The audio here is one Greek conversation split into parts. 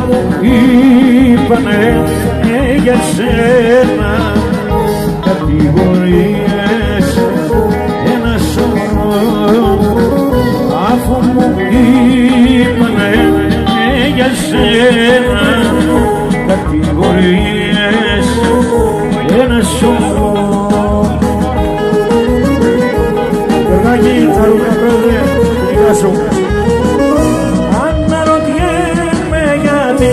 μου είπανε για σένα κατηγορίες ένα σωρό, αφού μου είπανε για σένα κατηγορίες ένα σωρό. Περνάκι, χαρούνα πρόεδρε, δικά σου. Αναρωτιέμαι γιατί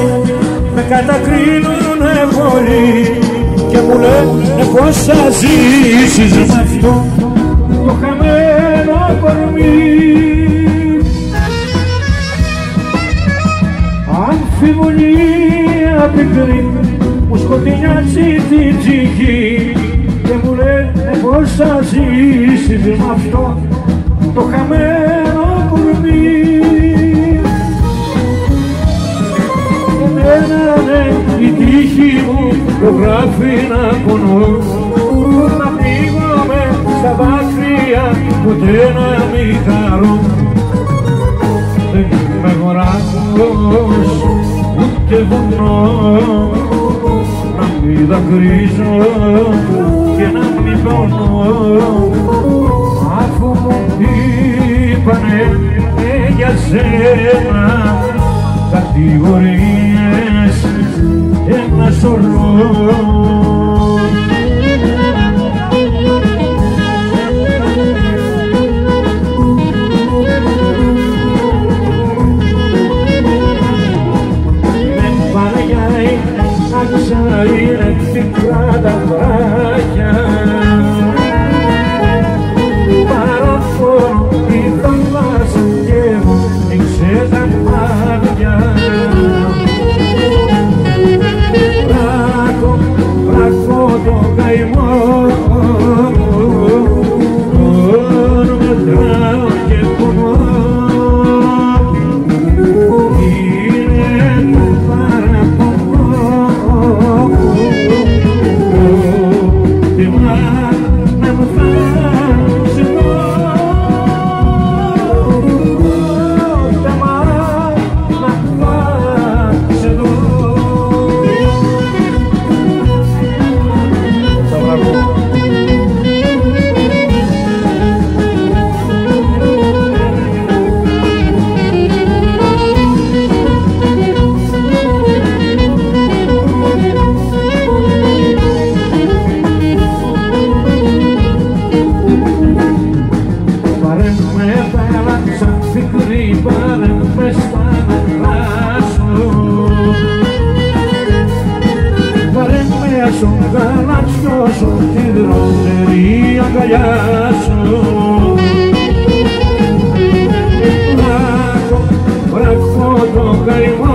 με κατακρίνουνε πολύ και μου λένε πως θα ζήσεις με αυτό το χαμένο κορμί. Αμφιβολία πικρή μου σκοτεινιάζει την ψυχή και μου λένε πως θα ζήσεις με αυτό το χαμένο κορμί. Εμένα ναι, η τύχη μου το γράφει να πονώ, να πνίγομαι στα δάκρυα, ποτέ να μην χαρώ. Δεν είμαι γοράκος, ούτε βουνό, να μην δακρύζω και να μην πονώ. Αφού μου είπανε για σένα κατηγορίες ένα σωρό. Είναι πικρά τα βράχια, παραφόρο η θαλάσσα και μου ήξε τα μάτια. Βράκω το καημό, τον μετράω και πονώ. Στον γαλαξιώσω τη δροσερή αγκαλιά σου. Βράκω το καημό